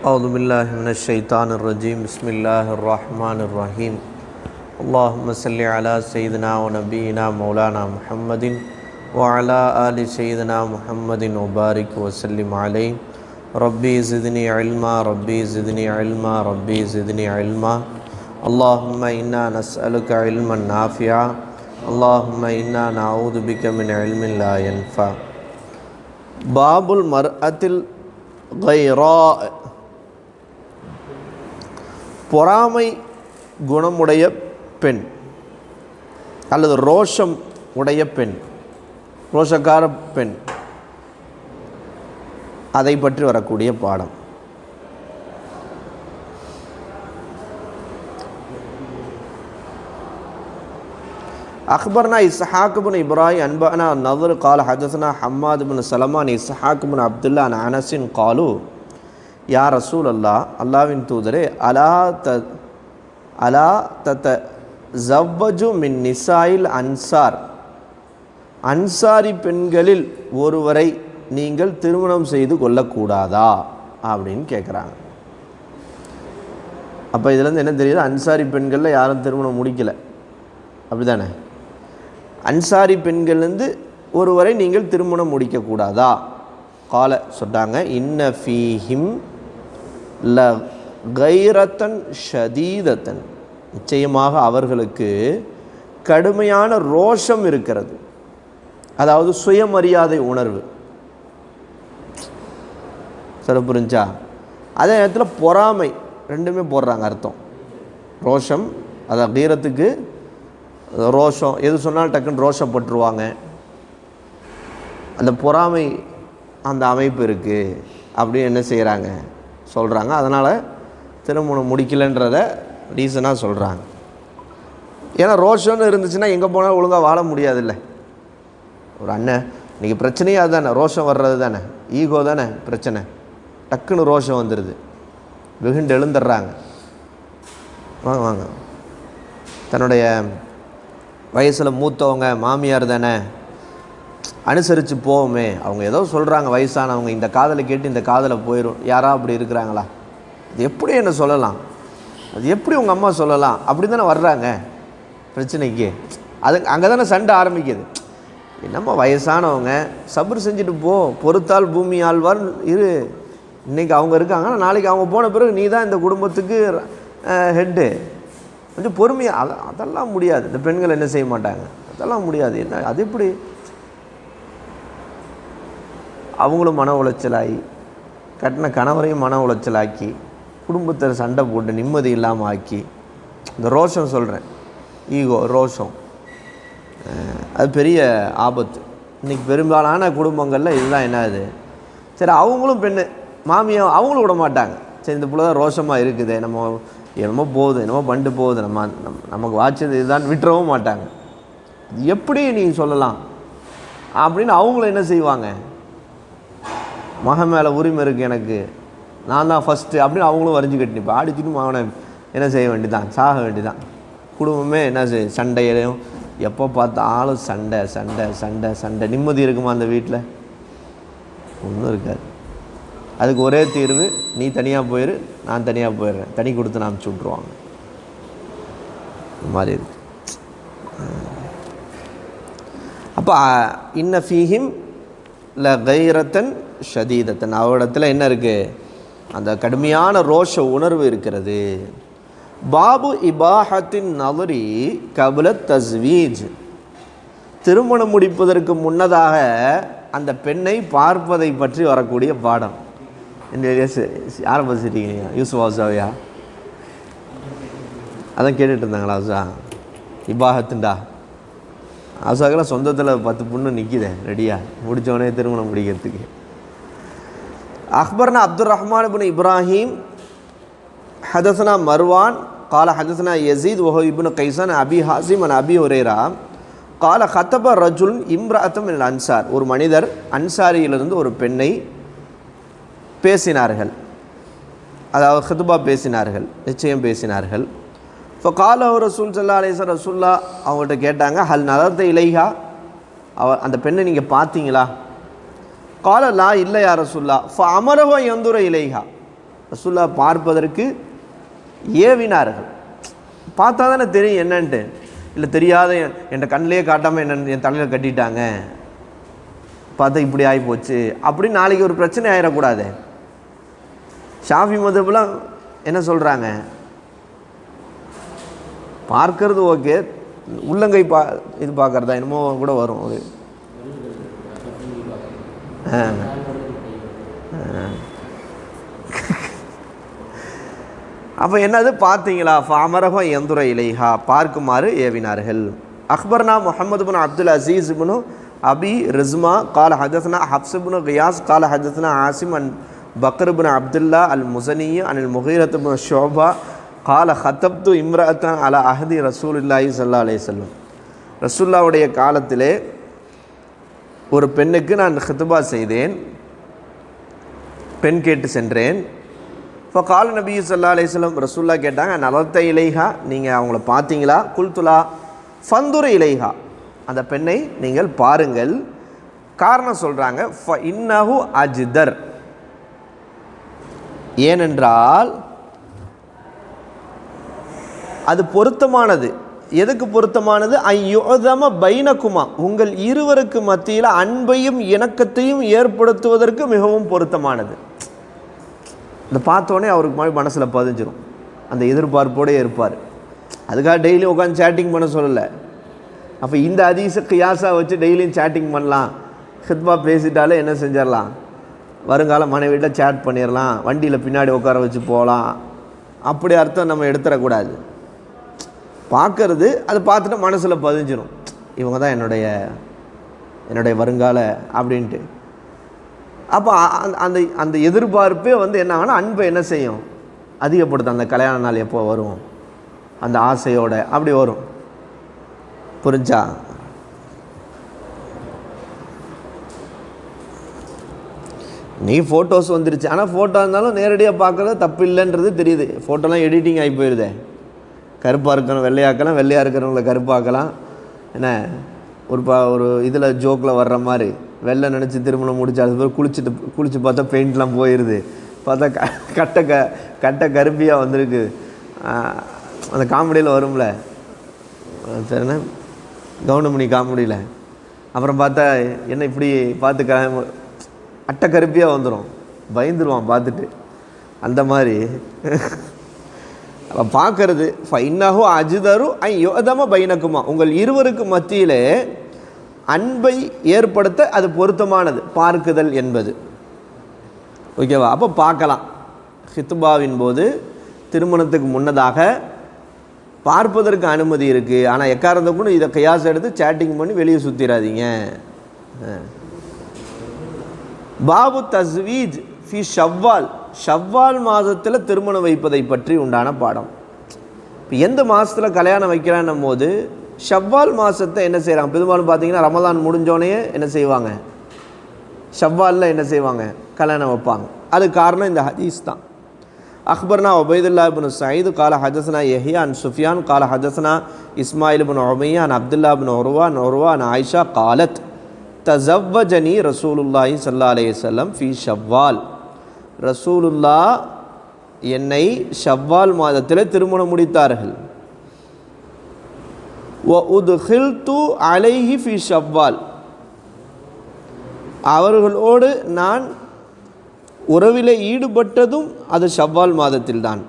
أعوذ بالله من الشيطان الرجيم بسم الله الرحمن الرحيم اللهم صل على سيدنا ونبينا مولانا محمد وعلى آل سيدنا محمد وبارك وسلم عليه ربي زدني علما ربي زدني علما ربي زدني علما اللهم إنا نسألك علما نافعا اللهم إنا نعوذ بك من علم لا ينفع باب المرأة الغيراء பொறாமை குணமுடைய பெண் அல்லது ரோஷம் உடைய பெண், ரோஷக்கார பெண், அதை பற்றி வரக்கூடிய பாடம். أخبرنا إسحاق بن إبراهيم أنبأنا النضر قال حدثنا حماد بن سلمان إسحاق بن عبد الله عن أنس قالوا யா ரசூல் அல்லாவின் தூதரே அலா தத ஜவ்வஜு மின் நிசாயில் அன்சார், அன்சாரி பெண்களில் ஒருவரை நீங்கள் திருமணம் செய்து கொள்ளக்கூடாதா அப்படின்னு கேட்குறாங்க. அப்போ இதுலேருந்து என்ன தெரியுது, அன்சாரி பெண்களில் யாரும் திருமணம் முடிக்கலை, அப்படி தானே? அன்சாரி பெண்கள்லேருந்து ஒருவரை நீங்கள் திருமணம் முடிக்கக்கூடாதா? கால சொல்கிறாங்க, இன்ன ஃபீஹிம் ல கைரத்தன் ஷதீதத்தன், நிச்சயமாக அவர்களுக்கு கடுமையான ரோஷம் இருக்கிறது, அதாவது சுயமரியாதை உணர்வு. சரி, புரிஞ்சா? அதே நேரத்தில் பொறாமை, ரெண்டுமே போடுறாங்க அர்த்தம். ரோஷம், அதாவது கீரத்துக்கு ரோஷம், எது சொன்னாலும் டக்குன்னு ரோஷப்பட்டுருவாங்க. அந்த பொறாமை அந்த அமைப்பு இருக்குது அப்படின்னு என்ன செய்கிறாங்க சொல்கிறாங்க. அதனால் திருமணம் முடிக்கலைன்றத ரீசனாக சொல்கிறாங்க. ஏன்னா ரோஷம்னு இருந்துச்சுன்னா எங்கே போனாலும் ஒழுங்காக வாழ முடியாதுல்ல. ஒரு அண்ணன் இன்றைக்கி பிரச்சனையே அதுதானே, ரோஷம் வர்றது தானே, ஈகோ தானே பிரச்சனை. டக்குன்னு ரோஷம் வந்துடுது, வெகுண்டு எழுந்துடுறாங்க. வாங்க வாங்க, தன்னுடைய வயசில் மூத்தவங்க மாமியார் தானே, அனுசரித்து போவோமே, அவங்க ஏதோ சொல்கிறாங்க வயசானவங்க, இந்த காதலை கேட்டு இந்த காதலை போயிடும். யாரா அப்படி இருக்கிறாங்களா? அது எப்படி என்ன சொல்லலாம், அது எப்படி உங்கள் அம்மா சொல்லலாம், அப்படி தானே வர்றாங்க பிரச்சனைக்கு. அது அங்கே தானே சண்டை ஆரம்பிக்குது. என்னம்மா வயசானவங்க, சபர் செஞ்சுட்டு போ, பொறுத்தால் பூமி ஆழ்வார் இரு. இன்றைக்கி அவங்க இருக்காங்கன்னா நாளைக்கு அவங்க போன பிறகு நீ தான் இந்த குடும்பத்துக்கு ஹெட்டு. கொஞ்சம் பொறுமையாக, அதெல்லாம் முடியாது. இந்த பெண்கள் என்ன செய்ய மாட்டாங்க, அதெல்லாம் முடியாது. என்ன அது எப்படி? அவங்களும் மன உளைச்சலாகி, கட்டின கணவரையும் மன உளைச்சலாக்கி, குடும்பத்தை சண்டை போட்டு நிம்மதி இல்லாமல் ஆக்கி, இந்த ரோஷம் சொல்கிறேன், ஈகோ ரோஷம், அது பெரிய ஆபத்து. இன்றைக்கி பெரும்பாலான குடும்பங்களில் இதுதான் என்னது. சரி, அவங்களும் பெண்ணு மாமியை அவங்களும் விட மாட்டாங்க. சரி, இந்த பிள்ளை தான் ரோஷமாக இருக்குது, நம்ம என்னமோ போகுது, என்னமோ பண்ணிட்டு போகுது, நமக்கு வாய்ச்சது இதுதான் விட்டுறவும் மாட்டாங்க. அது எப்படி நீங்கள் சொல்லலாம் அப்படின்னு அவங்களும் என்ன செய்வாங்க, மகன் மேலே உரிமை இருக்குது எனக்கு, நான் தான் ஃபஸ்ட்டு அப்படின்னு அவங்களும் வரைஞ்சி கட்டினிப்பா. அடிச்சுட்டு அவனை என்ன செய்ய வேண்டியதான், சாக வேண்டியதான். குடும்பமே என்ன செய்ய, சண்டையிலையும் எப்போ பார்த்தாலும் சண்டை சண்டை சண்டை சண்டை. நிம்மதி இருக்குமா அந்த வீட்டில்? ஒன்றும் இருக்காது. அதுக்கு ஒரே தீர்வு, நீ தனியாக போயிரு, நான் தனியாக போயிடுறேன், தனி கொடுத்து நான் அனுப்பிச்சி விட்ருவாங்க. இந்த மாதிரி இருக்கு. அப்போ இன்ன ஃபீஹிம் ல கைரத்தன் ஷதீதத்தன், அவரிடத்தில் என்ன இருக்குது, அந்த கடுமையான ரோஷ உணர்வு இருக்கிறது. பாபு இபாஹத்தின் நவரி கபுல தஸ்வீஜ், திருமணம் முடிப்பதற்கு முன்னதாக அந்த பெண்ணை பார்ப்பதை பற்றி வரக்கூடிய பாடம். யாரை பேசிட்டீங்க? யூசுப் ஹவுசாவையா? அதான் கேட்டுட்டு இருந்தாங்களா? ஹவுசா இபாஹத்துண்டா ஹவுசாக்கெல்லாம் சொந்தத்தில் 10 பொண்ணு நிற்கிதே ரெடியாக, முடித்தவொடனே திருமணம் முடிக்கிறதுக்கு. அக்பர்னா அப்துல் ரஹ்மான் இப்னு இப்ராஹிம் ஹதஸ்னா மர்வான் கால ஹதஸ்னா யசீத் வஹோ இப்னு kaizen Abhi Hashim an Abi Hurairah கால ஹத்தப ரஜுல் இம்ரஅத்தம் மினல் அன்சார், ஒரு மனிதர் அன்சாரியிலிருந்து ஒரு பெண்ணை பேசினார்கள், அதாவது ஹுதுபா பேசினார்கள், நிச்சயம் பேசினார்கள். இப்போ கால ரசூல் ஸல்லல்லாஹு அலைஹி வஸல்லம், ரசூல்லா அவங்கள்ட்ட கேட்டாங்க, ஹல் நதர்த இலைஹா, அந்த பெண்ணை நீங்கள் பார்த்தீங்களா? கால லா இல்லை யா ரசூல்லா. ஃப அமரஹு யந்துர இலைஹா, ரசூலுல்லாஹ் பார்ப்பதற்கு ஏவினார்கள். பார்த்தா தானே தெரியும் என்னன்ட்டு. இல்லை தெரியாத என் கண்ணிலே காட்டாமல் என்ன என் தலையில் கட்டிட்டாங்க, பார்த்தா இப்படி ஆகிப்போச்சு அப்படின்னு நாளைக்கு ஒரு பிரச்சனை ஆகிடக்கூடாது. ஷாஃபி மதப்லாம் என்ன சொல்கிறாங்க, பார்க்கறது ஓகே, உள்ளங்கை இது பார்க்குறதா என்னமோ கூட வரும் ஒரு அப்போ என்னது பார்த்தீங்களா, ஃபாமரகம் எந்துர இலைஹா, பார்க்குமாறு ஏவினார்கள். அக்பர்னா முஹம்மது பின் அப்துல் அசீஸ் இப்னு அபி ரிஸ்மா கால ஹதஸ்னா ஹப்ஸ் இப்னு கியாஸ் கால ஹதஸ்னா ஆசிம் அன் பக்ர் பின் அப்துல்லா அல் முசனி அனில் முகீரத் பின் ஷோபா கால ஹத்தப்து இம்ரஅத்தன் அலா அஹதி ரசூலுல்லாஹி ஸல்லல்லாஹு அலைஹி வஸல்லம். ரசூலுல்லாஹ்வுடைய காலத்திலே ஒரு பெண்ணுக்கு நான் ஹித்பா செய்தேன், பெண் கேட்டு சென்றேன். இப்போ கால நபி ஸல்லல்லாஹு அலைஹி வஸல்லம் ரசூலுல்லாஹ் கேட்டாங்க, நலத்த இலைஹா, நீங்கள் அவங்கள பார்த்தீங்களா? குல்துலா. ஃபந்துர இலைஹா, அந்த பெண்ணை நீங்கள் பாருங்கள். காரணம் சொல்கிறாங்க, ஃப இன்னஹு அஜ்தர், ஏனென்றால் அது பொருத்தமானது. எதுக்கு பொருத்தமானது? ஐயுதம பைனக்குமா, உங்கள் இருவருக்கு மத்தியில் அன்பையும் இணக்கத்தையும் ஏற்படுத்துவதற்கு மிகவும் பொருத்தமானது. இந்த பார்த்தோன்னே அவருக்கு மாதிரி மனசில் பதிஞ்சிடும், அந்த எதிர்பார்ப்போடே இருப்பார். அதுக்காக டெய்லியும் உட்காந்து சேட்டிங் பண்ண சொல்லலை. அப்போ இந்த ஹதீஸை கியாஸாக வச்சு டெய்லியும் சேட்டிங் பண்ணலாம், ஹித்பா பேசிட்டாலே என்ன செஞ்சிடலாம், வருங்கால மனைவிட்ட சேட் பண்ணிடலாம், வண்டியில் பின்னாடி உட்கார வச்சு போகலாம், அப்படி அர்த்தம் நம்ம எடுத்துடக்கூடாது. பார்க்கறது, அதை பார்த்துட்டு மனசில் பதிஞ்சிடும், இவங்க தான் என்னுடைய வருங்கால அப்படின்ட்டு. அப்போ அந்த அந்த எதிர்பார்ப்பே என்ன ஆகுனா அன்பை என்ன செய்யும், அதிகப்படுத்தும். அந்த கல்யாண நாள் எப்போ வரும், அந்த ஆசையோட அப்படி வரும். புரிஞ்சா? நீ ஃபோட்டோஸ் வந்துருச்சு, ஆனால் ஃபோட்டோ இருந்தாலும் நேரடியாக பார்க்குறது தப்பு இல்லைன்றது தெரியுது. ஃபோட்டோலாம் எடிட்டிங் ஆகி போயிடுதே, கருப்பாக இருக்கணும் வெள்ளையாக்கலாம், வெள்ளையாக இருக்கிறவங்கள கருப்பாக்கலாம். என்ன ஒரு இதில் ஜோக்கில் வர்ற மாதிரி வெள்ளை நினச்சி திருமணம் முடிச்சு அது பேர் குளிச்சு பார்த்தா பெயிண்ட்லாம் போயிடுது, பார்த்தா கட்டை கருப்பியாக வந்திருக்கு. அந்த காமெடியில் வரும்ல, சரிண்ணா கவுண்டமணி காமெடியில். அப்புறம் பார்த்தா என்ன இப்படி பார்த்து அட்டை கருப்பியாக வந்துடும், பயந்துருவான் பார்த்துட்டு. அந்த மாதிரி பார்க்கறது ஃபைன்னஹு அஜ்தரு ஐ யுதம பைனக்குமா, உங்கள் இருவருக்கு மத்தியிலே அன்பை ஏற்படுத்த அது பொருத்தமானது பார்க்குதல் என்பது. ஓகேவா? அப்போ பார்க்கலாம். ஹித்பாவின் போது திருமணத்துக்கு முன்னதாக பார்ப்பதற்கு அனுமதி இருக்குது. ஆனால் எக்காரணத்துக்கும் இதை கியாஸ் எடுத்து சேட்டிங் பண்ணி வெளியே சுற்றிடாதீங்க. பாபு தஸ்வீஜ் ஃபி ஷவ்வால், ஷவ்வால் மாதத்தில் திருமணம் வைப்பதை பற்றி உண்டான பாடம். இப்போ எந்த மாதத்தில் கல்யாணம் வைக்கிறான்னும் போது ஷவ்வால் மாதத்தை என்ன செய்கிறாங்க, பெரும்பாலும் பார்த்தீங்கன்னா ரமலான் முடிஞ்சோடனே என்ன செய்வாங்க, ஷவ்வாலில் என்ன செய்வாங்க, கல்யாணம் வைப்பாங்க. அது காரணம் இந்த ஹதீஸ் தான். அக்பர்னா உபைதுல்லா இப்னு சயீத் கால ஹதஸ்னா யஹ்யா அன் சுஃபியான் கால ஹதஸ்னா இஸ்மாயில் இப்னு உமையா அன் அப்துல்லா இப்னு உர்வா அன் ஆயிஷா காலத் தஸவ்வஜனி ரசூலுல்லாஹி ஸல்லல்லாஹு அலைஹி வஸல்லம் ஃபீ ஷவ்வால், ரசூலுல்லா என்னை ஷவ்வால் மாதத்தில் திருமணம் முடித்தார்கள். வ உத்ஹில்து அலைஹி ஃபீ ஷவ்வால், அவர்களோடு நான் உறவிலே ஈடுபட்டதும் அது ஷவ்வால் மாதத்தில்தான்.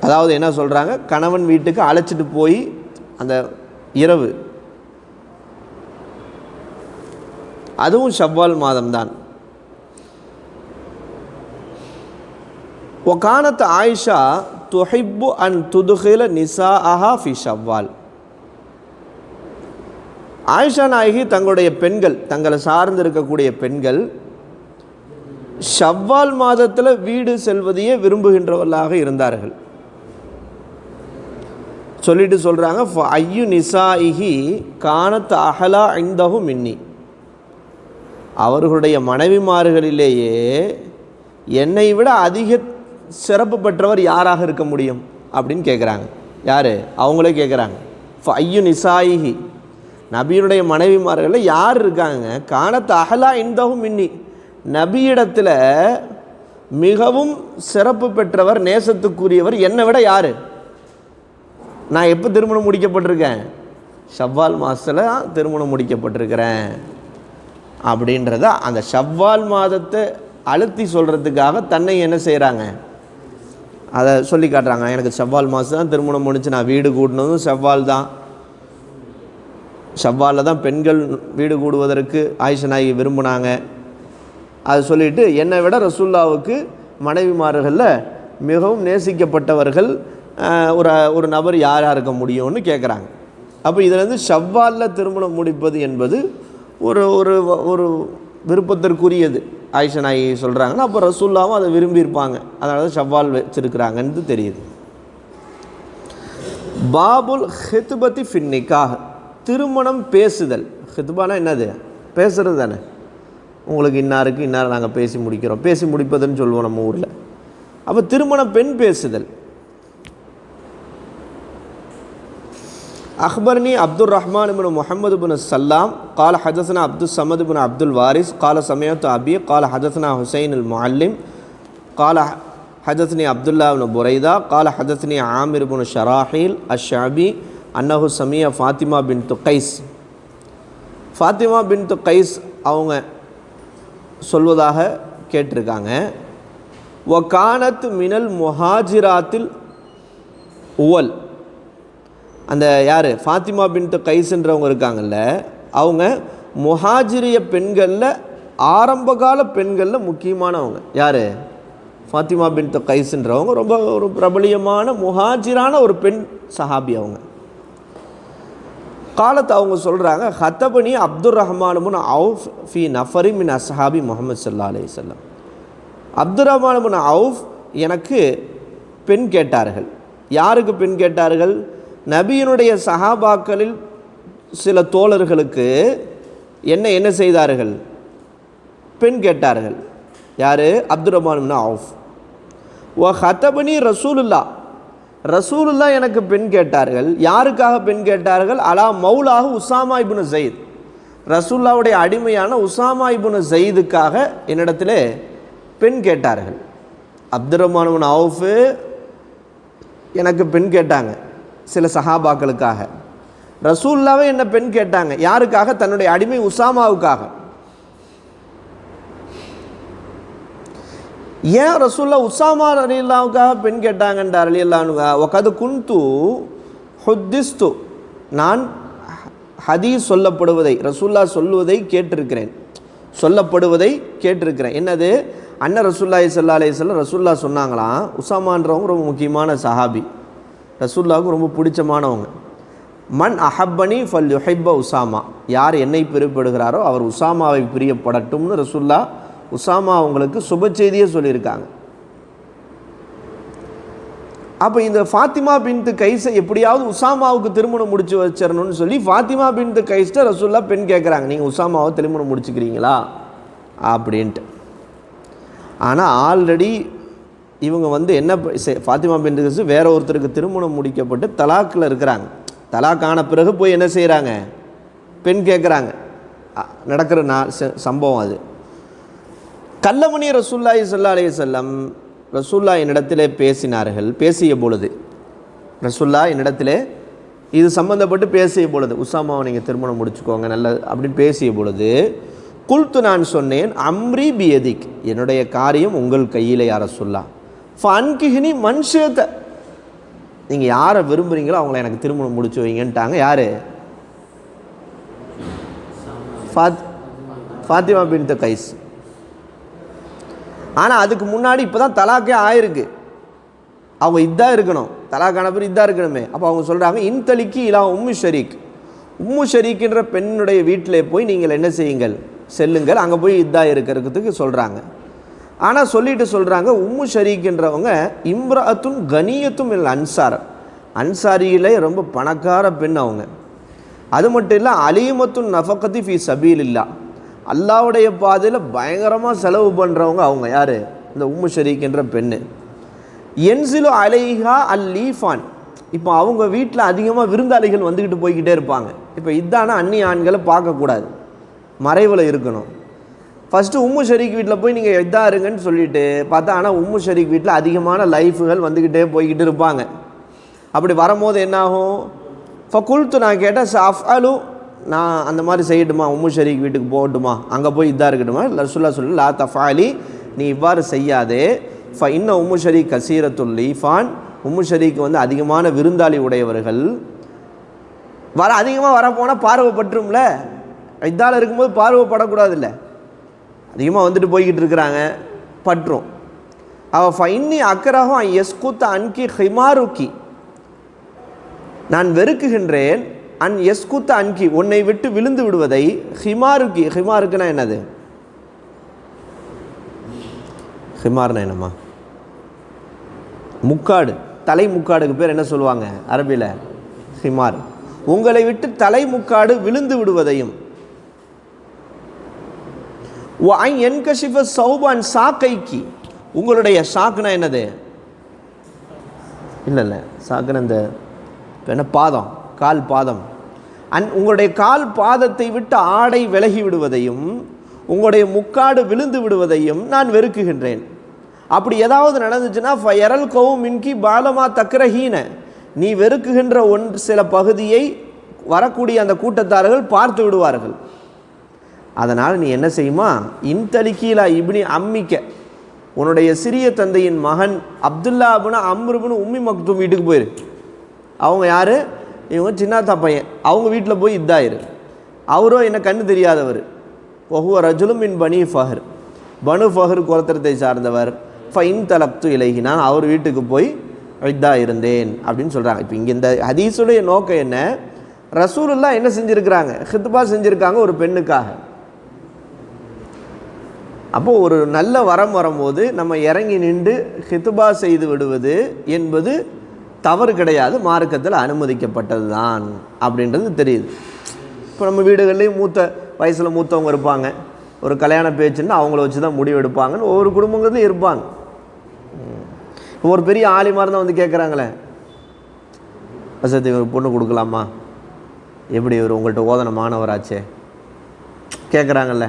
அதாவது என்ன சொல்கிறாங்க, கணவன் வீட்டுக்கு அழைச்சிட்டு போய் அந்த இரவு, அதுவும் ஷவ்வால் மாதம்தான். ஒகானத் ஆயிஷா துஹிப்பு அன் துதுகில நிசாஅஹா ஃபி ஷவ்வால், ஆயிஷா நாயகி தங்களுடைய பெண்கள், தங்களை சார்ந்து இருக்கக்கூடிய பெண்கள் ஷவ்வால் மாதத்தில் வீடு செல்வதையே விரும்புகின்றவர்களாக இருந்தார்கள். சொல்லிட்டு சொல்கிறாங்க, ஐயு நிசாஇஹி கானத் அஹலா இந்தஹு மின்னி, அவர்களுடைய மனைவிமார்களிலேயே என்னை விட அதிக சிறப்பு பெற்றவர் யாராக இருக்க முடியும் அப்படின்னு கேட்குறாங்க. யார்? அவங்களே கேட்குறாங்க. ஐயு நிசாயிஹி, நபியுடைய மனைவிமார்களில் யார் இருக்காங்க, கானத் அஹலா இந்தஹு மின்னி, நபியிடத்தில் மிகவும் சிறப்பு பெற்றவர், நேசத்துக்குரியவர் என்னை விட யார்? நான் எப்போ திருமணம் முடிக்கப்பட்டிருக்கேன்? ஷவ்வால் மாதத்தில் திருமணம் முடிக்கப்பட்டிருக்கிறேன் அப்படின்றத அந்த ஷவ்வால் மாதத்தை அழுத்தி சொல்கிறதுக்காக தன்னை என்ன செய்கிறாங்க, அதை சொல்லி காட்டுறாங்க. எனக்கு ஷவ்வால் மாதம் தான் திருமணம் முடிச்சு, நான் வீடு கூட்டினதும் ஷவ்வால் தான், ஷவ்வாலில் தான் பெண்கள் வீடு கூடுவதற்கு ஆயிஷா நாயகி விரும்பினாங்க. அது சொல்லிவிட்டு என்னை விட ரசூலுல்லாவுக்கு மனைவிமார்களில் மிகவும் நேசிக்கப்பட்டவர்கள் ஒரு நபர் யாராக இருக்க முடியும்னு கேட்குறாங்க. அப்போ இதிலேருந்து ஷவ்வாலில் திருமணம் முடிப்பது என்பது ஒரு ஒரு ஒரு விருப்பத்திற்குரியது ஆயிஷா நாயகி சொல்கிறாங்கன்னா, அப்போ ரசூலுல்லாவும் அதை விரும்பியிருப்பாங்க, அதனால தான் ஷவ்வால் வச்சுருக்கிறாங்கன்னு தெரியுது. பாபுல் ஹித்பத்தி ஃபின் நிக்காஹ், திருமணம் பேசுதல். ஹித்பானா என்னது? பேசுகிறது தானே. உங்களுக்கு இன்னாருக்கு இன்னார் நாங்கள் பேசி முடிக்கிறோம், பேசி முடிப்பதுன்னு சொல்லுவோம் நம்ம ஊரில். அப்போ திருமணம் பெண் பேசுதல். அக்பர்னி அப்துல் ரஹ்மான் இப்னு முஹம்மது இப்னு சல்லாம் கால ஹதஸ்னா அப்துல் சமத் இப்னு அப்துல் வாரிஸ் கால சமயத்து அபி கால ஹதஸ்னா ஹுசைன் அல் முஅல்லிம் கால ஹதஸ்னி அப்துல்லா இப்னு புரைதா கால ஹதஸ்னி ஆமிர் இப்னு ஷராஹீல் அஷ்ஷாபி அன்னஹு சமியா ஃபாத்திமா பின்து கைஸ். ஃபாத்திமா பின்து கைஸ் அவங்க சொல்வதாக கேட்டிருக்காங்க. வகானத் மினல் முஹாஜிராத்தில் உவல், அந்த யார் ஃபாத்திமா பின்து கைஸ்ன்றவங்க இருக்காங்கல்ல, அவங்க முஹாஜிரிய பெண்களில் ஆரம்பகால பெண்களில் முக்கியமானவங்க. யார்? ஃபாத்திமா பின்து கைஸ்ன்றவங்க ரொம்ப ஒரு பிரபலியமான முஹாஜிரான ஒரு பெண் சஹாபி. அவங்க காலத்தை அவங்க சொல்கிறாங்க, ஹத்தபனி அப்துல் ரஹ்மான் அவுஃப் ஃபி நஃபரி மின் அஸ்ஹாபி முஹம்மது ஸல்லல்லாஹு அலைஹி வஸல்லம். அப்துல் ரஹ்மான் அவுஃப் எனக்கு பெண் கேட்டார்கள். யாருக்கு பெண் கேட்டார்கள்? நபியினுடைய சஹாபாக்களில் சில தோழர்களுக்கு என்ன செய்தார்கள்? பெண் கேட்டார்கள். யார்? அப்துல் ரஹ்மான் அவுஃப். வ ஹத்தபனி ரசூலுல்லா, ரசூலுல்லா எனக்கு பெண் கேட்டார்கள். யாருக்காக பெண் கேட்டார்கள்? அலா மௌலாஹு உசாமா இப்னு ஸைத், ரசூலுல்லாவுடைய அடிமையான உசாமா இப்னு ஸைதுக்காக என்னிடத்தில் பெண் கேட்டார்கள். அப்துல் ரஹ்மான் அவுஃப் எனக்கு பெண் கேட்டாங்க சில சஹாபாக்களுக்காக. ரசூலுல்லாவே என்ன பெண் கேட்டாங்க. யாருக்காக? தன்னுடைய அடிமை உசாமாவுக்காக. ஏன் ரசூலுல்லா உசாமா ரலியல்லாஹுக்காக பெண் கேட்டாங்கன்றார் ரலியல்லாஹு வகது குன்து ஹுத்திஸ்து, நான் ஹதீஸ் சொல்லப்படுவதை, ரசூலுல்லா சொல்லுவதை கேட்டிருக்கிறேன், சொல்லப்படுவதை கேட்டிருக்கிறேன். என்னது? அண்ணன் ரசூலுல்லாஹி ஸல்லல்லாஹு அலைஹி வஸல்லம் ரசூலுல்லா சொன்னாங்களாம், உசாமான்றவங்க ரொம்ப முக்கியமான சஹாபி, ரசூலுல்லாவுக்கு ரொம்ப பிடிச்சமானவங்க. மன் அஹப்பனி ஃபல் யுஹிப்ப உசாமா, யார் என்னை பிரியப்படுகிறாரோ அவர் உசாமாவை பிரியப்படட்டும்னு ரசூலுல்லா உசாமா அவங்களுக்கு சுப செய்தியே சொல்லியிருக்காங்க. அப்போ இந்த ஃபாத்திமா பின்து கைஸை எப்படியாவது உசாமாவுக்கு திருமணம் முடிச்சு வச்சிடணும்னு சொல்லி ஃபாத்திமா பின்து கைஸ்ட்ட ரசூலுல்லா பெண் கேட்குறாங்க, நீங்கள் உசாமாவை திருமணம் முடிச்சுக்கிறீங்களா அப்படின்ட்டு. ஆனால் ஆல்ரெடி இவங்க என்ன ஃபாத்திமா பின்து கைஸ் வேற ஒருத்தருக்கு திருமணம் முடிக்கப்பட்டு தலாக்கில் இருக்கிறாங்க. தலாக்கான பிறகு போய் என்ன செய்கிறாங்க? பெண் கேட்குறாங்க. நடக்கிற சம்பவம் அது. கல்லமணி ரசூலுல்லாஹி ஸல்லல்லாஹு அலைஹி வஸல்லம் ரசூலுல்லா என்னிடத்திலே பேசினார்கள். பேசிய பொழுது ரசூலுல்லா என்னிடத்திலே இது சம்மந்தப்பட்டு பேசிய பொழுது, உசாமாவை நீங்கள் திருமணம் முடிச்சுக்கோங்க நல்லது அப்படின்னு பேசிய பொழுது, குல்து நான் சொன்னேன், அம்ரி பியதிக், என்னுடைய காரியம் உங்கள் கையில் யா ரசூலுல்லா, ஃபன்கிஹ்னி மன்ஷேத, நீங்கள் யாரை விரும்புகிறீங்களோ அவங்கள எனக்கு திருமணம் முடிச்சு வைங்கன்ட்டாங்க. யார்? ஃபாத்திமா பின்து கைஸ். ஆனால் அதுக்கு முன்னாடி இப்போ தான் தலாக்கே ஆயிருக்கு. அவங்க இதாக இருக்கணும், தலாக்கான பேர் இதாக இருக்கணுமே. அப்போ அவங்க சொல்கிறாங்க, இன்தலிக்கு இலா உம்மு ஷரீக், உம்மு ஷரீக்ன்ற பெண்ணுடைய வீட்டில் போய் நீங்கள் என்ன செய்யுங்கள், செல்லுங்கள், அங்கே போய் இதாக இருக்கிறதுக்கு சொல்கிறாங்க. ஆனால் சொல்லிட்டு சொல்கிறாங்க, உம்மு ஷரீக்ன்றவங்க இம்ரஅத்துன் கனியத்தும் இல்லை அன்சார், அன்சாரியிலே ரொம்ப பணக்கார பெண் அவங்க. அது மட்டும் இல்லை, அலீமத்துன் நஃபகத்தி ஃபி சபீலில்லா, அல்லாவுடைய பாதையில் பயங்கரமாக செலவு பண்ணுறவங்க அவங்க. யார்? இந்த உம்மு ஷரீக் என்ற பெண்ணு. என்சிலு அலைஹா அல் லீஃபான், இப்போ அவங்க வீட்டில் அதிகமாக விருந்தாளிகள் வந்துக்கிட்டு போய்கிட்டே இருப்பாங்க. இப்போ இதான அந்நிய ஆண்களை பார்க்கக்கூடாது, மறைவில் இருக்கணும். ஃபஸ்ட்டு உம்மு ஷரீக் வீட்டில் போய் நீங்கள் இதாக இருங்கன்னு சொல்லிட்டு பார்த்தா, ஆனால் உம்மு ஷரீக் வீட்டில் அதிகமான லைஃபுகள் வந்துக்கிட்டே போய்கிட்டு இருப்பாங்க. அப்படி வரும்போது என்னாகும், ஃபகுல்த்து நான் கேட்டேன், அஃப்அலு நான் அந்த மாதிரி செய்யட்டுமா, உம்மு ஷரீக் வீட்டுக்கு போகட்டுமா, அங்கே போய் இதாக இருக்கட்டுமா? ரசூலுல்லாஹ் சொல்லி லா தஃபாலி, நீ இவ்வாறு செய்யாதே. இன்ன உம்மு ஷரீக் கசீரத்துல் லீஃபான், உம்மு ஷரீக் வந்து அதிகமான விருந்தாளி உடையவர்கள். அதிகமாக வரப்போனால் பார்வைப்பட்டுரும்ல, இதால் இருக்கும்போது பார்வைப்படக்கூடாது இல்லை, அதிகமாக வந்துட்டு போய்கிட்டு இருக்கிறாங்க, பற்றும். அவள் ஃபைன்னி அக்கரகம் எஸ்குத்த அன்கி ஹிமாருக்கி, நான் வெறுக்குகின்றேன், அன் எஸ்குத்த அன்கி உன்னை விட்டு விழுந்து விடுவதை, ஹிமாருக்கி, ஹிமாருக்குன்னா என்னது, ஹிமார்னா என்னம்மா, முக்காடு, தலை முக்காடுக்கு பேர் என்ன சொல்லுவாங்க அரபியில், ஹிமார். உங்களை விட்டு தலை முக்காடு விழுந்து விடுவதையும், என்கஷிஃப சௌபான் சாக்கைக்கு, உங்களுடைய சாக்குனா என்னது, இல்லை இல்லை சாக்குன்னு இந்த என்ன பாதம், கால் பாதம், உங்களுடைய கால் பாதத்தை விட்டு ஆடை விலகி விடுவதையும் உங்களுடைய முக்காடு விழுந்து விடுவதையும் நான் வெறுக்குகின்றேன். அப்படி ஏதாவது நடந்துச்சுன்னா ஃபயரல் கௌம் மின்கி பாலமா தக்ரஹீன, நீ வெறுக்குகின்ற சில பகுதியை வரக்கூடிய அந்த கூட்டத்தார்கள் பார்த்து விடுவார்கள். அதனால் நீ என்ன செய்யுமா, இன்தலிக்கீலா இப்னி அம்மிக்க, உன்னுடைய சிறிய தந்தையின் மகன் அப்துல்லாபுன அம்ருபுன்னு உம்மி மக்தூம் வீட்டுக்கு போயிரு. அவங்க யார், இவங்க சின்னாத்தா பையன், அவங்க வீட்டில் போய் இதாயிரு. அவரோ என்ன கண்ணு தெரியாதவர், ஒஹுவ ரஜுலும் மின் பனி ஃபஹர், பனு ஃபஹர் குலத்திரத்தை சார்ந்தவர். ஃபைன் தலப்து இலகி, நான் அவர் வீட்டுக்கு போய் இதா இருந்தேன் அப்படின்னு சொல்கிறாங்க. இப்போ இங்கே இந்த ஹதீஸுடைய நோக்கம் என்ன, ரசூலுல்லாஹ் என்ன செஞ்சுருக்கிறாங்க, ஹித்பா செஞ்சுருக்காங்க ஒரு பெண்ணுக்காக. அப்போது ஒரு நல்ல வரம் வரும்போது நம்ம இறங்கி நின்று ஹித்பா செய்து விடுவது என்பது தவறு கிடையாது, மார்க்கத்தில் அனுமதிக்கப்பட்டது தான் அப்படின்றது தெரியுது. இப்போ நம்ம வீடுகள்லேயும் வயசில் மூத்தவங்க இருப்பாங்க, ஒரு கல்யாண பேச்சுன்னா அவங்கள வச்சு தான் முடிவு எடுப்பாங்கன்னு ஒவ்வொரு குடும்பங்கள்லையும் இருப்பாங்க. ஒரு பெரிய ஆலிமார் தான் வந்து கேட்குறாங்களே, வசதி ஒரு பொண்ணு கொடுக்கலாமா, எப்படி இவர் உங்கள்கிட்ட ஓதன மாணவராச்சே கேட்குறாங்கல்ல.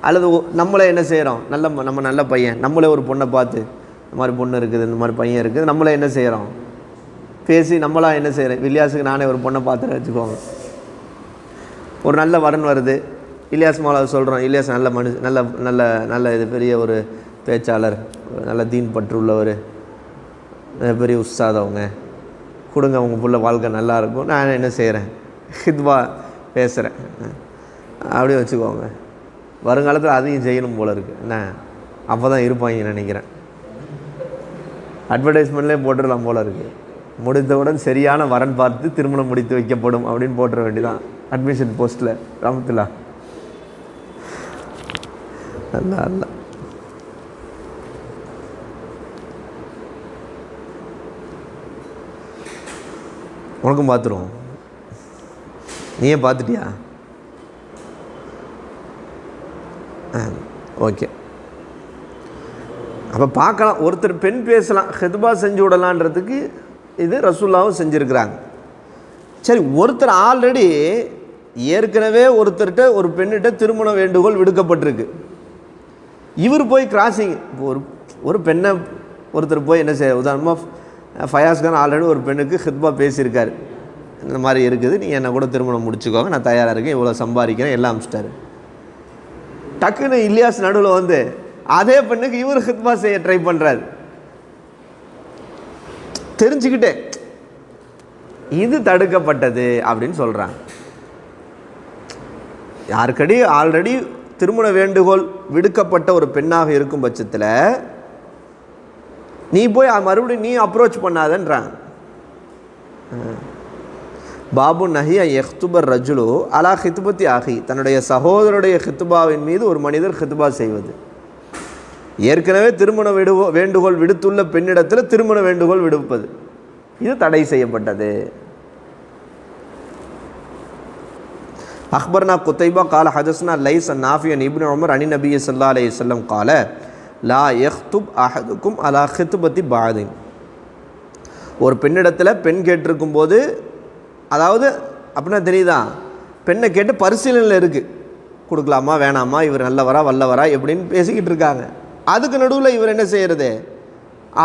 அல்லது நம்மளே என்ன செய்கிறோம், நம்ம நல்ல பையன், நம்மளே ஒரு பொண்ணை பார்த்து இந்த மாதிரி பொண்ணு இருக்குது, இந்த மாதிரி பையன் இருக்குது, நம்மளே என்ன செய்கிறோம், பேசி நம்மளாம் என்ன செய்கிறேன், இலியாஸுக்கு நானே ஒரு பொண்ணை பார்த்துட்டு வச்சுக்கோங்க, ஒரு நல்ல வரன் வருது, இலியாஸ் மௌலாவை சொல்கிறோம், இலியாஸ் நல்ல நல்ல நல்ல நல்ல இது பெரிய ஒரு பேச்சாளர், நல்ல தீன் பற்று உள்ளவர், பெரிய உஸ்தாத், அவங்க கொடுங்க, அவங்க புள்ள வாழ்க்கை நல்லா இருக்கும், நான் என்ன செய்கிறேன், ஹித்பா பேசுகிறேன் அப்படியே வச்சுக்கோங்க. வருங்காலத்தில் அதையும் செய்யணும் போல் இருக்குது என்ன, அப்போ தான் இருப்பாங்க நினைக்கிறேன். அட்வர்டைஸ்மெண்ட்லேயே போட்டுடலாம் போல் இருக்குது, முடித்தவுடன் சரியான வரன் பார்த்து திருமணம் முடித்து வைக்கப்படும் அப்படின்னு போட்டுற வேண்டியதான் அட்மிஷன் போஸ்ட்டில். ரஹ்மத்துல்லாஹ் அல்ல அல்ல. உனக்கும் பார்த்துருவோம், நீயே பார்த்துட்டியா? ஓகே. அப்போ பார்க்கலாம், ஒருத்தர் பெண் பேசலாம், ஹித்பா செஞ்சு விடலான்றதுக்கு இது ரசூலுல்லாஹ்வும் செஞ்சுருக்கிறாங்க. சரி, ஒருத்தர் ஆல்ரெடி ஏற்கனவே ஒருத்தர்கிட்ட ஒரு பெண்ணிட்ட திருமண வேண்டுகோள் விடுக்கப்பட்டிருக்கு, இவர் போய் கிராசிங், இப்போ ஒரு பெண்ணை ஒருத்தர் போய் என்ன செய்ய, உதாரணமாக ஃபயாஸ் கான் ஆல்ரெடி ஒரு பெண்ணுக்கு ஹித்பா பேசியிருக்காரு, இந்த மாதிரி இருக்குது, நீ என்னை கூட திருமணம் முடிச்சுக்கோங்க, நான் தயாராக இருக்கேன், இவ்வளோ சம்பாதிக்கிறேன், எல்லாம் அமிச்சிட்டாரு. டக்குன்னு இலியாஸ் நடுவில் வந்து அதே பெண்ணுக்கு இவர் ஹித்பா செய்ய ட்ரை பண்ணுறாரு, தெரிஞ்சுக்கிட்டே. இது தடுக்கப்பட்டது அப்படின்னு சொல்கிறாங்க. யாருக்கடி ஆல்ரெடி திருமண வேண்டுகோள் விடுக்கப்பட்ட ஒரு பெண்ணாக இருக்கும் பட்சத்தில் நீ போய் மறுபடியும் நீ அப்ரோச் பண்ணாதன்றாங்க. பாபு நஹியா எஹ்துபர் ரஜுலு அலா ஹித்பத்தி ஆகி, தன்னுடைய சகோதரருடைய ஹித்பாவின் மீது ஒரு மனிதர் ஹித்பா செய்வது. ஏற்கனவே திருமண வேண்டுகோள் விடுத்துள்ள பெண்ணிடத்தில் திருமண வேண்டுகோள் விடுப்பது இது தடை செய்யப்பட்டது. அக்பர்னா குத்தைபா கால ஹதஸ்னா லைஸ் நாஃபியன் இப்னு உமர் அனி நபி ஸல்லல்லாஹு அலைஹி வஸல்லம் கால லா யஹ்துப் அஹதுக்கும் அலா ஹித்பத்தி பாதின். ஒரு பெண்ணிடத்தில் பெண் கேட்டிருக்கும் போது, அதாவது அப்படின்னா தெரியுதா, பெண்ணை கேட்டு பரிசீலனையில் இருக்குது, கொடுக்கலாமா வேணாமா, இவர் நல்லவரா வல்லவரா எப்படின்னு பேசிக்கிட்டு இருக்காங்க. அதுக்கு நடுவில் இவர் என்ன செய்கிறது,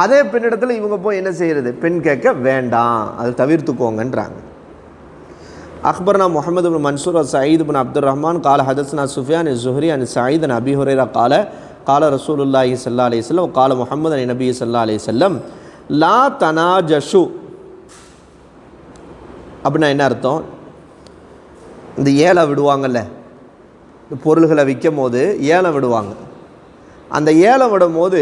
அதே பெண்ணிடத்தில் இவங்க போய் என்ன செய்கிறது, பெண் கேட்க வேண்டாம், அதை தவிர்த்துக்கோங்கன்றாங்க. அக்பர்னா முஹம்மது பின் மன்சூர் சயீத் பின் அப்துல் ரஹ்மான் கால ஹதஸ்னா Sufiyan Zuhri an Zayed an Abi Hurairah கால கால ரசூலுல்லாஹி ஸல்லல்லாஹு அலைஹி வஸல்லம் கால முஹம்மது அன் நபி ஸல்லல்லாஹு அலைஹி வஸல்லம் லா தனாஜஷு. அப்படின்னா என்ன அர்த்தம், இந்த ஏலம் விடுவாங்கல்ல, இந்த பொருள்களை விற்கும் போது ஏலம் விடுவாங்க. அந்த ஏலம் விடும் போது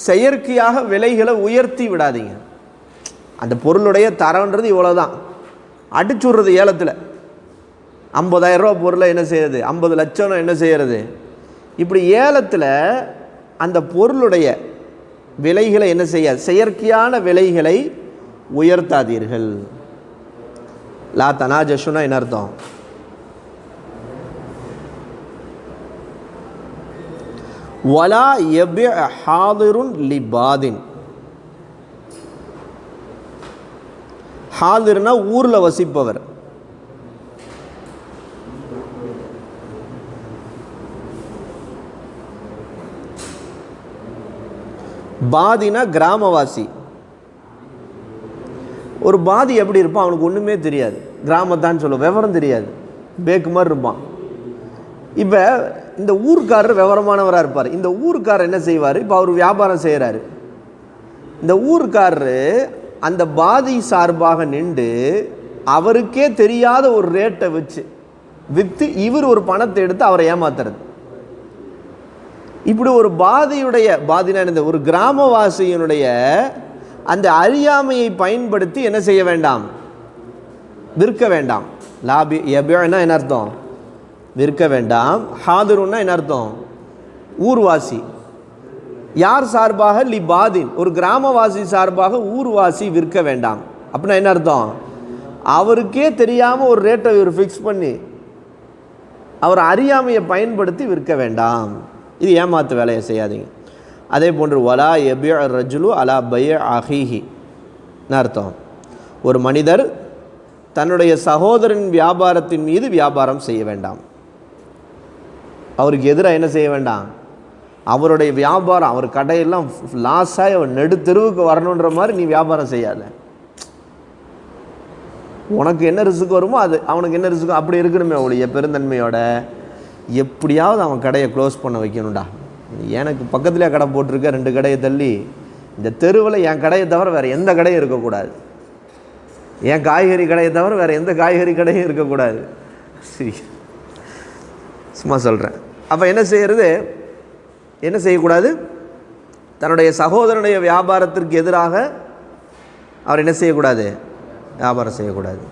செயற்கையாக விலைகளை உயர்த்தி விடாதீங்க. அந்த பொருளுடைய தரன்றது இவ்வளோ தான், அடிச்சுடுறது ஏலத்தில். 50,000 ரூபா பொருளை என்ன செய்யறது, 50 லட்சம் என்ன செய்கிறது, இப்படி ஏலத்தில் அந்த பொருளுடைய விலைகளை என்ன செய்ய, செயற்கையான விலைகளை உயர்த்தாதீர்கள். லா தனாஜஷுனா என்ன அர்த்தம், வலா யபி ஹாதிருன் லிபாதின். ஹாதிர்னா ஊரில் வசிப்பவர், பாதினா கிராமவாசி. ஒரு பாதி எப்படி இருப்பான், அவனுக்கு ஒன்றுமே தெரியாது, கிராமத்தான்னு சொல்ல விவரம் தெரியாது, பேக்கு மாதிரி இருப்பான். இப்போ இந்த ஊர்க்காரர் விவரமானவராக இருப்பார். இந்த ஊர்க்காரர் என்ன செய்வார், இப்போ அவர் வியாபாரம் செய்கிறாரு. இந்த ஊர்க்காரரு அந்த பாதி சார்பாக நின்று அவருக்கே தெரியாத ஒரு ரேட்டை வச்சு விற்று இவர் ஒரு பணத்தை எடுத்து அவரை ஏமாத்துறது. இப்படி ஒரு பாதினா இந்த ஒரு கிராமவாசியினுடைய அந்த அறியாமையை பயன்படுத்தி என்ன செய்ய வேண்டாம், விற்க வேண்டாம். லாபி எபினா என்ன அர்த்தம், விற்க வேண்டாம். ஹாதிருன்னா என்ன அர்த்தம், ஊர்வாசி. யார் சார்பாக, லிபாதின், ஒரு கிராமவாசி சார்பாக ஊர்வாசி விற்க வேண்டாம். அப்படின்னா என்ன அர்த்தம், அவருக்கே தெரியாமல் ஒரு ரேட்டை இவர் ஃபிக்ஸ் பண்ணி அவர் அறியாமையை பயன்படுத்தி விற்க வேண்டாம். இது ஏமாத்து வேலையை செய்யாதீங்க. அதே போன்று வலா எபி ரஜுலு அலா பய அஹீஹி அர்த்தம், ஒரு மனிதர் தன்னுடைய சகோதரன் வியாபாரத்தின் மீது வியாபாரம் செய்ய வேண்டாம். அவருக்கு எதிராக என்ன செய்ய வேண்டாம், அவருடைய வியாபாரம், அவர் கடையெல்லாம் லாஸாக அவர் நெடுத்தெருவுக்கு வரணுன்ற மாதிரி நீ வியாபாரம் செய்யாத. உனக்கு என்ன ரிஸ்க் வருமோ அது அவனுக்கு என்ன ரிஸ்க் அப்படி இருக்கணுமே அவளுடைய பெருந்தன்மையோட. எப்படியாவது அவன் கடையை க்ளோஸ் பண்ண வைக்கணும்டா. எனக்கு பக்கத்துலேயே கடை போட்டிருக்க, 2 கடையை தள்ளி, இந்த தெருவில் என் கடையை தவிர வேறு எந்த கடையும் இருக்கக்கூடாது, என் காய்கறி கடையை தவிர வேறு எந்த காய்கறி கடையும் இருக்கக்கூடாது. சரி, சும்மா சொல்கிறேன். அப்போ என்ன செய்கிறது, என்ன செய்யக்கூடாது, தன்னுடைய சகோதரனுடைய வியாபாரத்திற்கு எதிராக அவர் என்ன செய்யக்கூடாது, வியாபாரம் செய்யக்கூடாது.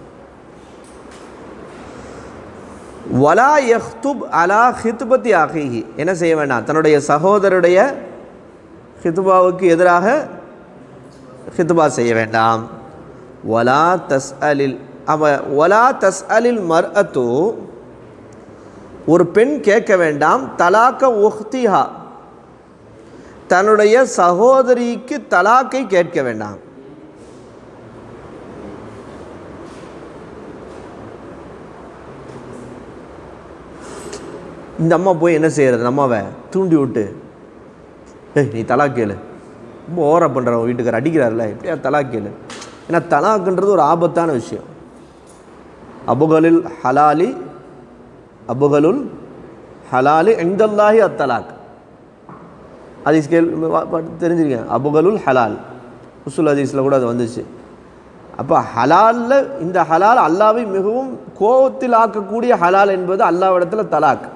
வலா யஹ்துப் அலா ஹித்பத்தி அஹீஹி, என்ன செய்ய வேண்டாம், தன்னுடைய சகோதரருடைய ஹித்பாவுக்கு எதிராக ஹித்பா செய்ய வேண்டாம். வலா தஸ்அலில் வலா தஸ்அலில் மர்அத்து, ஒரு பெண் கேட்க வேண்டாம், தலாக்க உஹ்திஹா, தன்னுடைய சகோதரிக்கு தலாக்கை கேட்க வேண்டாம். இந்த அம்மா போய் என்ன செய்கிறது, அம்மாவை தூண்டி விட்டு, நீ தலாக் கேளு, ரொம்ப ஓவரா பண்ணுற, வீட்டுக்காரர் அடிக்கிறார்ல, எப்படியா தலாக் கேளு. ஏன்னா தலாக்குன்றது ஒரு ஆபத்தான விஷயம். அபுகலுல் ஹலாலி அபுகலுல் ஹலாலி இந்தல்லாஹி அத்தலாக், ஹதீஸ் தெரிஞ்சிருக்கேன். அபுகலுல் ஹலால் உசுல் ஹதீஸில் கூட அது வந்துச்சு. அப்போ ஹலாலில் இந்த ஹலால் அல்லாவை மிகவும் கோபத்தில் ஆக்கக்கூடிய ஹலால் என்பது அல்லாவிடத்தில் தலாக்.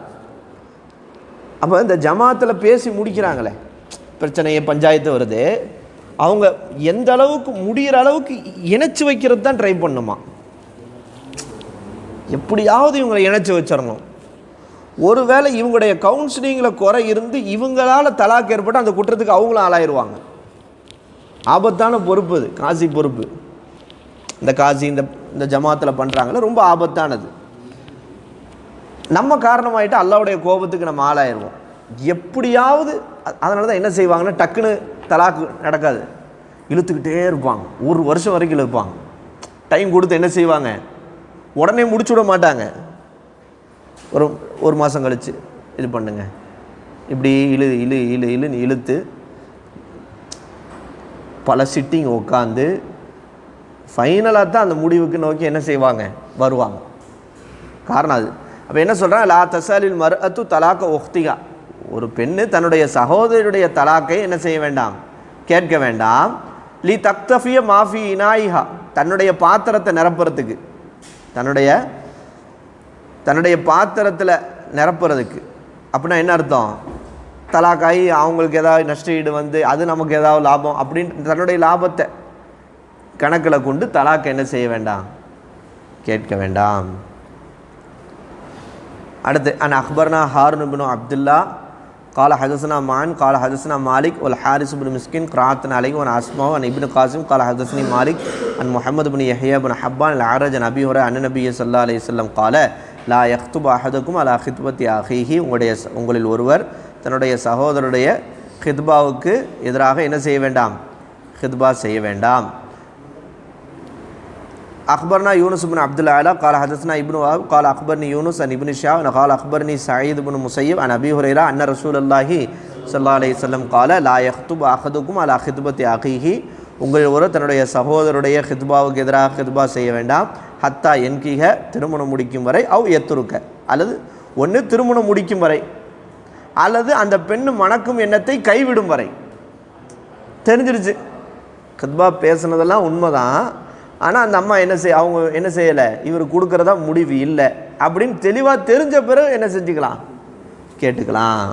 அப்போ இந்த ஜமாத்தில் பேசி முடிக்கிறாங்களே, பிரச்சனையை பஞ்சாயத்து வருது, அவங்க எந்த அளவுக்கு முடிகிற அளவுக்கு இணைச்சி வைக்கிறது தான் ட்ரை பண்ணுமா. எப்படியாவது இவங்களை இணைச்சி வச்சிடணும். ஒருவேளை இவங்களுடைய கவுன்சிலிங்கில் குறை இருந்து இவங்களால் தலாக் ஏற்பட்டு அந்த குற்றத்துக்கு அவங்களும் ஆளாயிருவாங்க. ஆபத்தான பொறுப்பு அது, காசி பொறுப்பு. இந்த காசி இந்த ஜமாத்தில் பண்ணுறாங்களே ரொம்ப ஆபத்தானது. நம்ம காரணமாயிட்டு அல்லாவுடைய கோபத்துக்கு நம்ம ஆளாயிருவோம் எப்படியாவது. அதனால தான் என்ன செய்வாங்கன்னா, டக்குன்னு தலாக்கு நடக்காது, இழுத்துக்கிட்டே இருப்பாங்க, 1 வருஷம் வரைக்கும் இழுப்பாங்க. டைம் கொடுத்து என்ன செய்வாங்க, உடனே முடிச்சு விட மாட்டாங்க. ஒரு மாதம் கழித்து இது பண்ணுங்க, இப்படி இழுன்னு இழுத்து பல சிட்டிங் உட்காந்து ஃபைனலாக தான் அந்த முடிவுக்கு நோக்கி என்ன செய்வாங்க, வருவாங்க. காரணம் அது. அப்போ என்ன சொல்கிறான், லா தசாலில் மர்அத்து தலாக்க உஹ்திகா, ஒரு பெண்ணு தன்னுடைய சகோதரியுடைய தலாக்கை என்ன செய்ய வேண்டாம், கேட்க வேண்டாம். லி தக்தஃபிய மாஃபி இனாயிஹா, தன்னுடைய பாத்திரத்தை நிரப்புறதுக்கு, தன்னுடைய பாத்திரத்தில் நிரப்புறதுக்கு. அப்படின்னா என்ன அர்த்தம், தலாக்காய் அவங்களுக்கு ஏதாவது நஷ்டஈடு வந்து அது நமக்கு ஏதாவது லாபம் அப்படின்னு தன்னுடைய லாபத்தை கணக்கில் கொண்டு தலாக்கை என்ன செய்ய வேண்டாம், கேட்க வேண்டாம். அடுத்து அன் அக்பர்னா ஹாரூன் இப்னு அப்துல்லா قال حدثنا معن قال حدثنا مالك والحارث بن مسكين قرات عليه وعن اسماء عن ابن قاسم قال حدثني مالك عن محمد بن يحيى بن حبان العرج عن ابي هريره عن النبي صلى الله عليه وسلم قال لا يخطب احدكم على خطبه اخيه, உங்களில் ஒருவர் தன்னுடைய சகோதரருடைய ஹித்பாவுக்கு எதிராக என்ன செய்ய வேண்டாம், ஹித்பா செய்ய வேண்டாம். أخبرنا يونس بن عبد الأعلى قال حدثنا ابن وهب قال أخبرني يونس عن ابن شهاب قال أخبرني سعيد بن مسيب عن أبي هريرة أن رسول الله صلى الله عليه وسلم قال لا يخطب أحدكم على خطبة أخيه, உங்களில் ஒரு தன்னுடைய சகோதரருடைய ஹித்பாவுக்கு எதிராக ஹித்பா செய்ய வேண்டாம். ஹத்தா என்கிக, திருமணம் முடிக்கும் வரை, அவ் எத்துருக்க, அல்லது ஒன்று திருமணம் முடிக்கும் வரை, அல்லது அந்த பெண்ணு மணக்கும் எண்ணத்தை கைவிடும் வரை. தெரிஞ்சிருச்சு ஹித்பா பேசுனதெல்லாம் உண்மைதான், ஆனால் அந்த அம்மா அவங்க என்ன செய்யலை, இவர் கொடுக்குறதா முடிவு இல்லை அப்படின்னு தெளிவாக தெரிஞ்ச பிறகு என்ன செஞ்சுக்கலாம், கேட்டுக்கலாம்.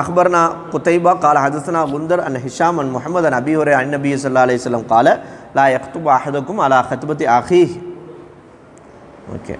அக்பர்னா குத்தைபா கால ஹதஸ்னா குந்தர் அன் ஹிஷாம் அன் முஹம்மது அன் அபி ஹுரைரா அன் நபி ஸல்லல்லாஹு அலைஹி வஸல்லம் கால லா யக்துபு அஹதுக்கும் அலா ஹத்பத்தி அஹீஹ். ஓகே.